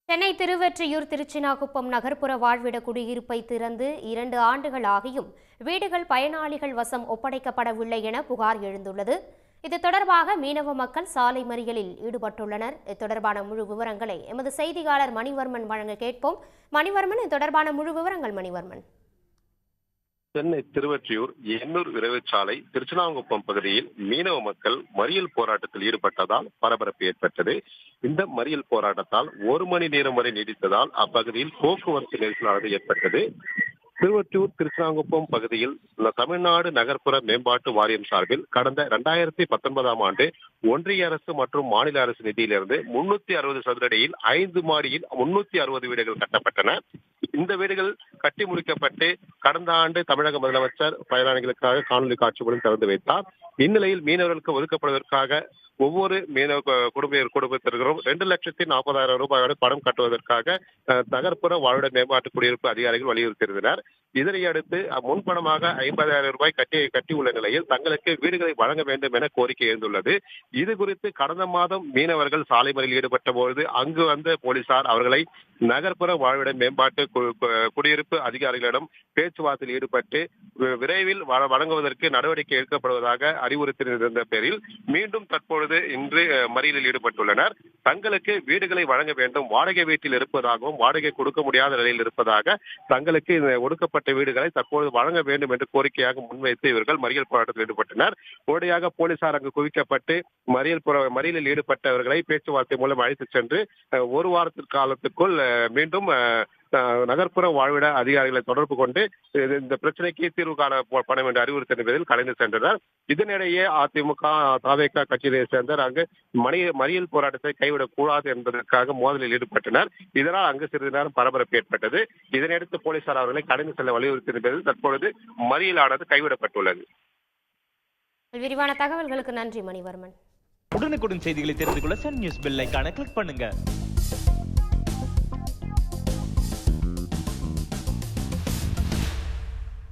சென்னை திருவொற்றியூர் திருச்சினாகுப்பம் நகர்ப்புற வாழ்விட குடியிருப்பை திறந்து 2 ஆண்டுகள் ஆகியும் வீடுகள் பயனாளிகள் வசம் ஒப்படைக்கப்படவில்லை என புகார் எழுந்துள்ளது. இது தொடர்பாக மீனவ மக்கள் சாலை மறியலில் ஈடுபட்டுள்ளனர். இது தொடர்பான முழு விவரங்களை எமது செய்தியாளர் மணிவர்மன் வழங்க கேட்போம். மணிவர்மன், இது தொடர்பான முழு விவரங்கள். மணிவர்மன். சென்னை திருவொற்றியூர் எண்ணூர் விரைவுச்சாலை திருச்சினாங்குப்பம் பகுதியில் மீனவ மக்கள் மறியல் போராட்டத்தில் ஈடுபட்டதால் பரபரப்பு ஏற்பட்டது. இந்த மறியல் போராட்டத்தால் 1 மணி நேரம் வரை நீடித்ததால் அப்பகுதியில் போக்குவரத்து நெரிசலானது ஏற்பட்டது. திருவொற்றியூர் திருச்சினாங்குப்பம் பகுதியில் தமிழ்நாடு நகர்ப்புற மேம்பாட்டு வாரியம் சார்பில் கடந்த 2019ஆம் ஆண்டு ஒன்றிய அரசு மற்றும் மாநில அரசு நிதியிலிருந்து 360 சதுர அடியில் 5 மாடியில் 360 வீடுகள் கட்டப்பட்டன. இந்த வீடுகள் கட்டி முடிக்கப்பட்டு கடந்த ஆண்டு தமிழக முதலமைச்சர் பயனாளிகளுக்காக காணொலி காட்சி மூலம் திறந்து வைத்தார். இந்நிலையில் மீனவர்களுக்கு ஒதுக்கப்படுவதற்காக ஒவ்வொரு மீனவ குடும்பத்திற்கும் 2,40,000 ரூபாயோடு பணம் கட்டுவதற்காக நகர்ப்புற வாழ்விட மேம்பாட்டு குடியிருப்பு அதிகாரிகள் வலியுறுத்தியிருந்தனர். இதனையடுத்து முன்பணமாக 50,000 ரூபாய் கட்டியுள்ள நிலையில் தங்களுக்கு வீடுகளை வழங்க வேண்டும் என கோரிக்கை எழுந்துள்ளது. இது குறித்து கடந்த மாதம் மீனவர்கள் சாலை மறியலில் ஈடுபட்ட பொழுது அங்கு வந்த போலீசார் அவர்களை நகர்ப்புற வாழ்விட மேம்பாட்டு குடியிருப்பு அதிகாரிகளிடம் பேச்சுவார்த்தையில் ஈடுபட்டு விரைவில் வழங்குவதற்கு நடவடிக்கை எடுக்கப்படுவதாக அறிவுறுத்தியிருந்த பேரில் மீண்டும் தற்பொழுது இன்று மறியலில் ஈடுபட்டுள்ளனர். தங்களுக்கு வீடுகளை வழங்க வேண்டும், வாடகை வீட்டில் இருப்பதாகவும் வாடகை கொடுக்க முடியாத நிலையில் இருப்பதாக தங்களுக்கு ஒடுக்கப்பட்ட வீடுகளை தற்போது வழங்க வேண்டும் என்று கோரிக்கையாக முன்வைத்து இவர்கள் மறியல் போராட்டத்தில் ஈடுபட்டனர். உடனடியாக போலீசார் அங்கு குவிக்கப்பட்டு மறியலில் ஈடுபட்டவர்களை பேச்சுவார்த்தை மூலம் அழைத்துச் சென்று 1 வாரத்திற்கு காலத்துக்குள் மீண்டும் நகர்ப்புற வாழ்விட அதிகாரிகளை தொடர்பு கொண்டு இந்த பிரச்சனைக்கு தீர்வு காணப்படும் என்று அறிவுறுத்திய கலைந்து சென்றனர். இதனிடையே அதிமுக தவேக கட்சியை சேர்ந்தவர் அங்கு மறியல் போராட்டத்தை கைவிடக் கூடாது என்பதற்காக மோதலில் ஈடுபட்டனர். இதனால் அங்கு சிறிது நேரம் பரபரப்பு ஏற்பட்டது. இதனையடுத்து போலீசார் அவர்களை கடந்து செல்ல வலியுறுத்திய தற்பொழுது மறியலானது கைவிடப்பட்டுள்ளது. விரிவான தகவல்களுக்கு நன்றி மணிவர்மன். உடனுக்குடன் செய்திகளை தெரிந்து கொள்ள சன் நியூஸ் பெல் ஐகானை கிளிக் பண்ணுங்க.